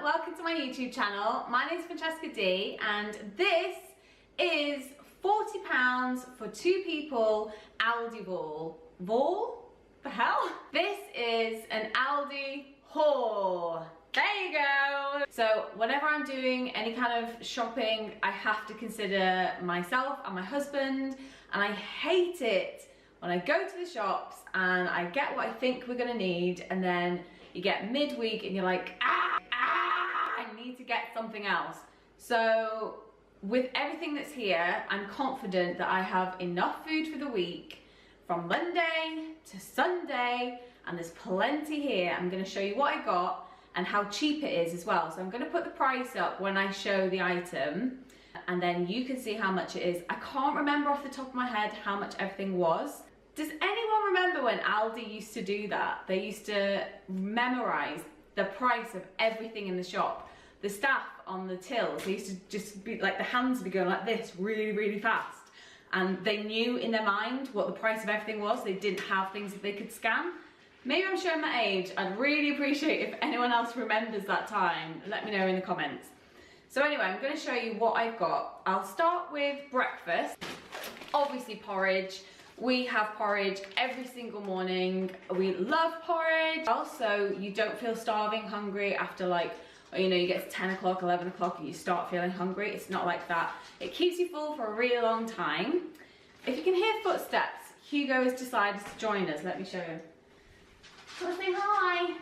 welcome to my YouTube channel. My name is Francesca D and this is £40 for 2 people Aldi haul. The hell? This is an Aldi haul. There you go. So whenever I'm doing any kind of shopping, I have to consider myself and my husband, and I hate it when I go to the shops and I get what I think we're gonna need, and then you get midweek and you're like, I need to get something else. So with everything that's here, I'm confident that I have enough food for the week from Monday to Sunday, and there's plenty here. I'm gonna show you what I got and how cheap it is as well. So I'm gonna put the price up when I show the item, and then you can see how much it is. I can't remember off the top of my head how much everything was. Does anyone remember when Aldi used to do that? They used to memorize the price of everything in the shop. The staff on the tills, they used to just be like, the hands would be going like this really, really fast. And they knew in their mind what the price of everything was. They didn't have things that they could scan. Maybe I'm showing my age. I'd really appreciate if anyone else remembers that time. Let me know in the comments. So anyway, I'm gonna show you what I've got. I'll start with breakfast. Obviously porridge. We have porridge every single morning. We love porridge. Also, you don't feel starving, hungry after, like, you know, you get to 10 o'clock, 11 o'clock and you start feeling hungry. It's not like that. It keeps you full for a really long time. If you can hear footsteps, Hugo has decided to join us. Let me show you. Come say hi.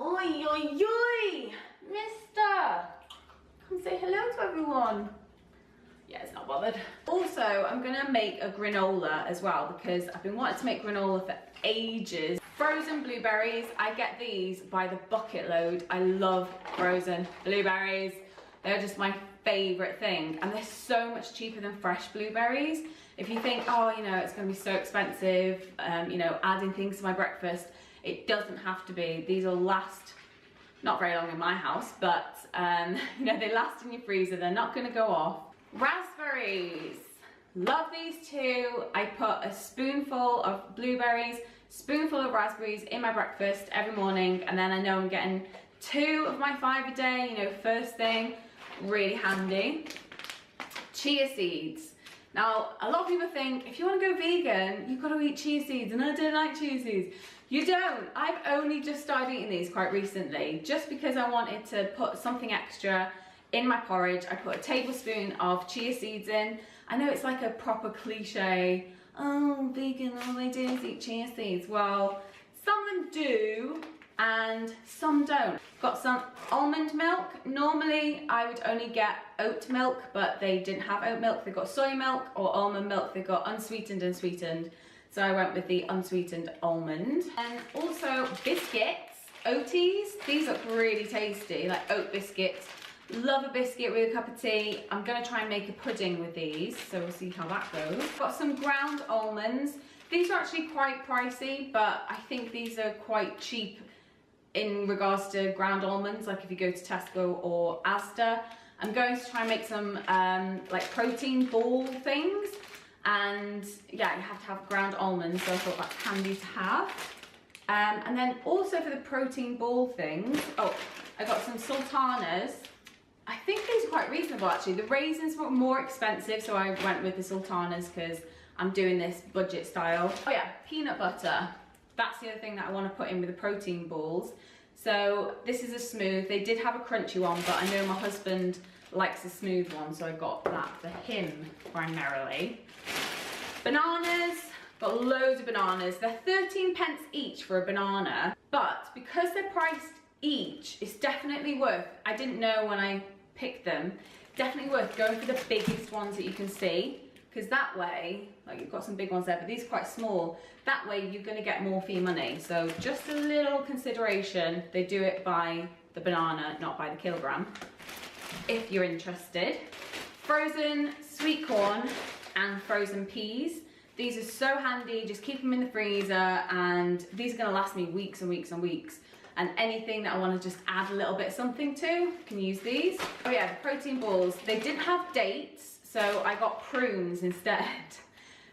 Oi, oi, oi, mister. Come say hello to everyone. Yeah, it's not bothered. Also, I'm gonna make a granola as well because I've been wanting to make granola for ages. Frozen blueberries, I get these by the bucket load. I love frozen blueberries. They're just my favorite thing, and they're so much cheaper than fresh blueberries. If you think, oh, you know, it's gonna be so expensive, you know, adding things to my breakfast, it doesn't have to be. These will last not very long in my house, but you know, they last in your freezer. They're not gonna go off. Raspberries, love these too. I put a spoonful of blueberries, spoonful of raspberries in my breakfast every morning, and then I know I'm getting 2 of my 5 a day, you know, first thing, really handy. Chia seeds. Now, a lot of people think if you want to go vegan, you've got to eat chia seeds, and I don't like chia seeds. You don't. I've only just started eating these quite recently, just because I wanted to put something extra in my porridge. I put a tablespoon of chia seeds in. I know it's like a proper cliche, oh, vegan, all they do is eat chia seeds. Well, some of them do and some don't. Got some almond milk. Normally I would only get oat milk, but they didn't have oat milk. They got soy milk or almond milk. They got unsweetened and sweetened. So I went with the unsweetened almond. And also biscuits, oaties. These look really tasty, like oat biscuits. Love a biscuit with a cup of tea. I'm gonna try and make a pudding with these, so we'll see how that goes. Got some ground almonds. These are actually quite pricey, but I think these are quite cheap in regards to ground almonds, like if you go to Tesco or Asda. I'm going to try and make some like protein ball things, and yeah, you have to have ground almonds, so I thought that's handy to have. And then also for the protein ball things, oh, I got some sultanas. I think these are quite reasonable actually. The raisins were more expensive, so I went with the sultanas because I'm doing this budget style. Oh yeah, peanut butter. That's the other thing that I want to put in with the protein balls. So this is a smooth. They did have a crunchy one, but I know my husband likes a smooth one, so I got that for him primarily. Bananas, got loads of bananas. They're 13 pence each for a banana, but because they're priced each, it's definitely worth, I didn't know when I picked them, definitely worth going for the biggest ones that you can see, because that way, like you've got some big ones there, but these are quite small, that way you're going to get more for your money. So just a little consideration, they do it by the banana, not by the kilogram, if you're interested. Frozen sweet corn and frozen peas. These are so handy, just keep them in the freezer, and these are going to last me weeks and weeks and weeks. And anything that I want to just add a little bit of something to, can use these. Oh yeah, the protein balls. They didn't have dates, so I got prunes instead.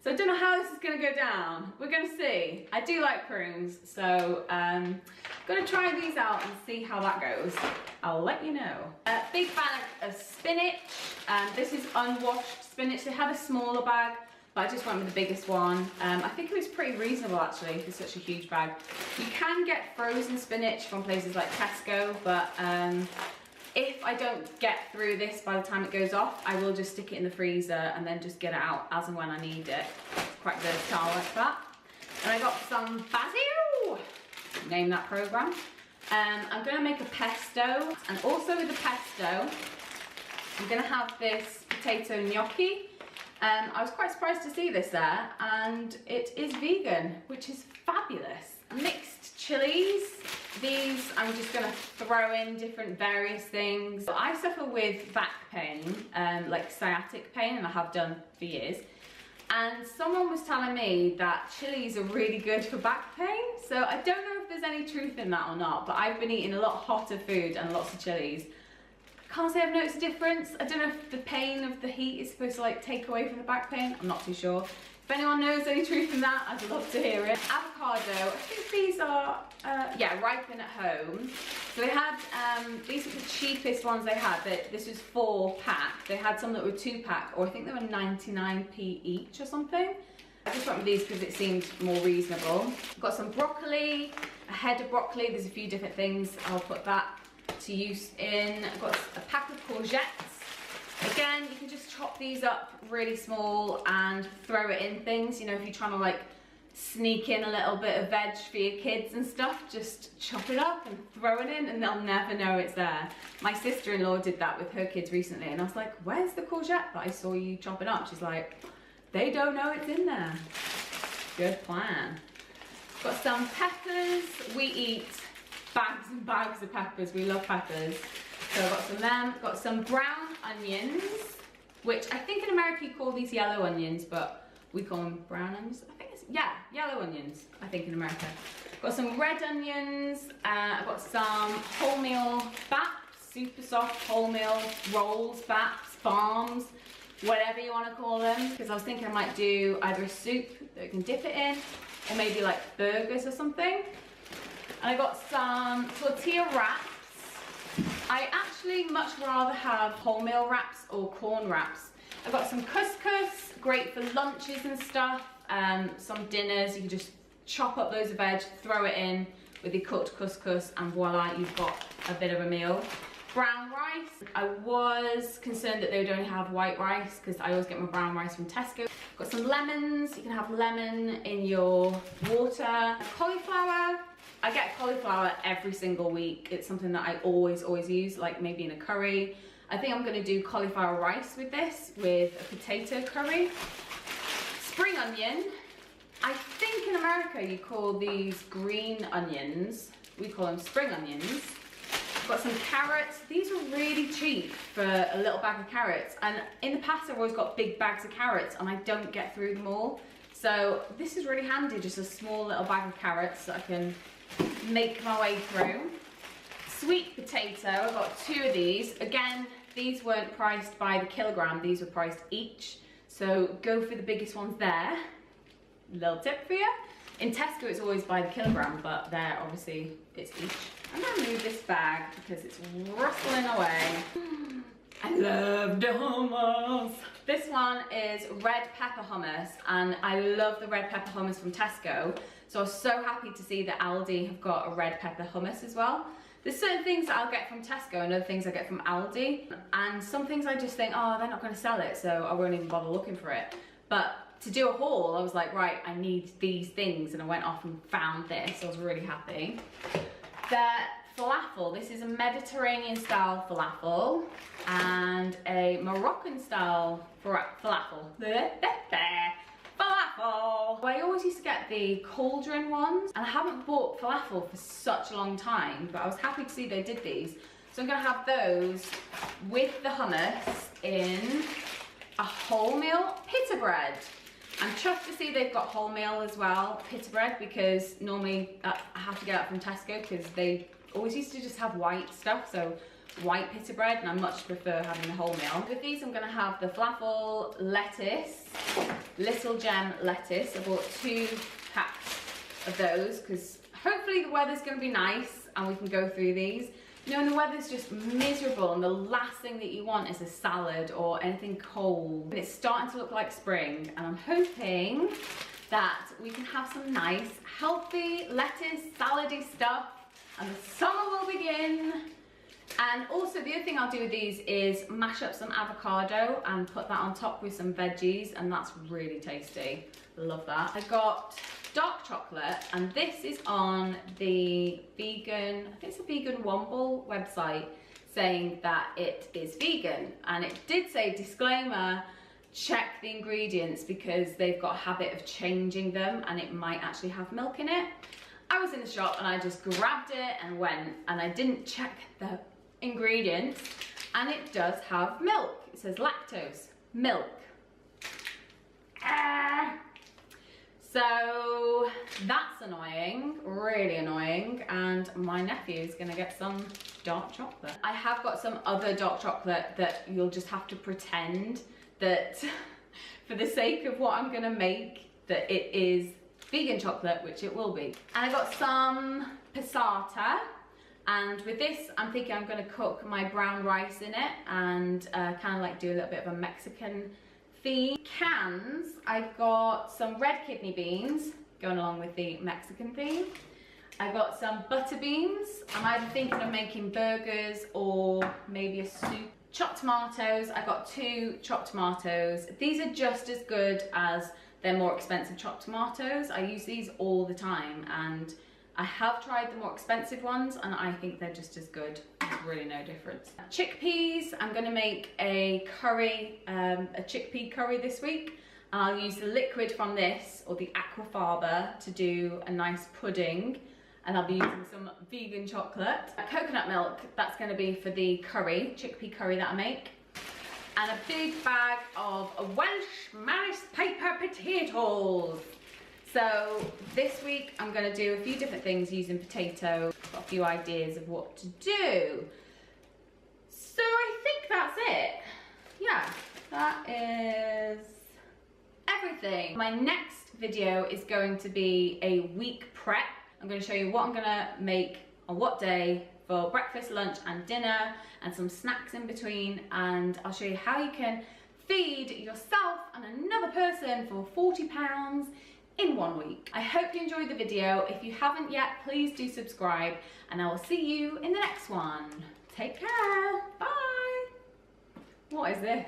So I don't know how this is gonna go down. We're gonna see. I do like prunes, so gonna try these out and see how that goes. I'll let you know. Big bag of spinach. This is unwashed spinach. They had a smaller bag, but I just went with the biggest one. I think it was pretty reasonable actually for such a huge bag. You can get frozen spinach from places like Tesco, but if I don't get through this by the time it goes off, I will just stick it in the freezer and then just get it out as and when I need it. It's quite versatile like that. And I got some basil. Name that program. I'm gonna make a pesto, and also with the pesto, I'm gonna have this potato gnocchi. I was quite surprised to see this there, and it is vegan, which is fabulous. Mixed chilies. These I'm just gonna throw in different various things. I suffer with back pain, like sciatic pain, and I have done for years. And someone was telling me that chilies are really good for back pain. So I don't know if there's any truth in that or not, but I've been eating a lot hotter food and lots of chilies. Can't say I've noticed a difference. I don't know if the pain of the heat is supposed to like take away from the back pain. I'm not too sure. If anyone knows any truth in that, I'd love to hear it. Avocado, I think these are, yeah, ripen at home. So they had, these are the cheapest ones they had. This was 4-pack. They had some that were 2-pack, or I think they were 99p each or something. I just went with these because it seemed more reasonable. I've got some broccoli, a head of broccoli. There's a few different things. I'll put that to use in. I've got a pack of courgettes. Again, you can just chop these up really small and throw it in things. You know, if you're trying to like sneak in a little bit of veg for your kids and stuff, just chop it up and throw it in and they'll never know it's there. My sister-in-law did that with her kids recently and I was like, where's the courgette that I saw you chopping up? She's like, they don't know it's in there. Good plan. Got some peppers. We eat bags and bags of peppers. We love peppers. So I've got some of them. Got some brown onions, which I think in America you call these yellow onions, but we call them brown onions. I think it's, yeah, yellow onions, I think in America. Got some red onions. I've got some wholemeal baps, super soft wholemeal rolls, baps, farms, whatever you want to call them. Because I was thinking I might do either a soup that we can dip it in, or maybe like burgers or something. And I got some tortilla wraps. I actually much rather have wholemeal wraps or corn wraps. I've got some couscous, great for lunches and stuff, some dinners. You can just chop up loads of veg, throw it in with your cooked couscous, and voila, you've got a bit of a meal. Brown rice. I was concerned that they would only have white rice because I always get my brown rice from Tesco. Got some lemons. You can have lemon in your water. Cauliflower. I get cauliflower every single week. It's something that I always use, like maybe in a curry. I think I'm gonna do cauliflower rice with this, with a potato curry. Spring onion. I think in America you call these green onions. We call them spring onions. Got some carrots. These are really cheap for a little bag of carrots. And in the past I've always got big bags of carrots and I don't get through them all. So this is really handy, just a small little bag of carrots that I can make my way through. Sweet potato, I've got 2 of these. Again, these weren't priced by the kilogram, these were priced each. So go for the biggest ones there. Little tip for you. In Tesco it's always by the kilogram, but there obviously it's each. I'm gonna move this bag because it's rustling away. I love the hummus. This one is red pepper hummus, and I love the red pepper hummus from Tesco. So I was so happy to see that Aldi have got a red pepper hummus as well. There's certain things that I'll get from Tesco and other things I get from Aldi. And some things I just think, oh, they're not gonna sell it, so I won't even bother looking for it. But to do a haul, I was like, right, I need these things. And I went off and found this. I was really happy. The falafel. This is a Mediterranean style falafel and a Moroccan style falafel. Falafel. I always used to get the cauldron ones, and I haven't bought falafel for such a long time, but I was happy to see they did these. So I'm gonna have those with the hummus in a wholemeal pita bread. I'm chuffed to see they've got wholemeal as well, pita bread, because normally I have to get that from Tesco because they always used to just have white stuff. So white pita bread, and I much prefer having the wholemeal. With these, I'm gonna have the falafel lettuce, little gem lettuce. I bought 2 packs of those because hopefully the weather's gonna be nice and we can go through these. You know, when the weather's just miserable and the last thing that you want is a salad or anything cold. And it's starting to look like spring, and I'm hoping that we can have some nice, healthy lettuce, salady stuff, and the summer will begin. And also the other thing I'll do with these is mash up some avocado and put that on top with some veggies, and that's really tasty. Love that. I got dark chocolate, and this is on the vegan, I think it's a Vegan Womble website, saying that it is vegan, and it did say disclaimer, check the ingredients because they've got a habit of changing them and it might actually have milk in it. I was in the shop and I just grabbed it and went, and I didn't check the ingredients, and it does have milk. It says lactose, milk. So that's annoying, really annoying, and my nephew is gonna get some dark chocolate. I have got some other dark chocolate that you'll just have to pretend that for the sake of what I'm gonna make, that it is vegan chocolate, which it will be. And I got some passata, and with this I'm thinking I'm gonna cook my brown rice in it and kind of like do a little bit of a Mexican theme. Cans, I've got some red kidney beans going along with the Mexican theme. I got some butter beans. I'm either thinking of making burgers or maybe a soup. Chopped tomatoes, I got 2 chopped tomatoes. These are just as good as their more expensive chopped tomatoes. I use these all the time, and I have tried the more expensive ones and I think they're just as good. There's really no difference. Chickpeas, I'm gonna make a curry, a chickpea curry this week. I'll use the liquid from this, or the aquafaba, to do a nice pudding. And I'll be using some vegan chocolate. Coconut milk, that's gonna be for the curry, chickpea curry that I make. And a big bag of Welsh Maris paper potatoes. So this week I'm gonna do a few different things using potato. Got a few ideas of what to do. So I think that's it. Yeah, that is everything. My next video is going to be a week prep. I'm going to show you what I'm going to make on what day for breakfast, lunch and dinner, and some snacks in between, and I'll show you how you can feed yourself and another person for £40 in 1 week. I hope you enjoyed the video. If you haven't yet, please do subscribe, and I will see you in the next one. Take care. Bye. What is this?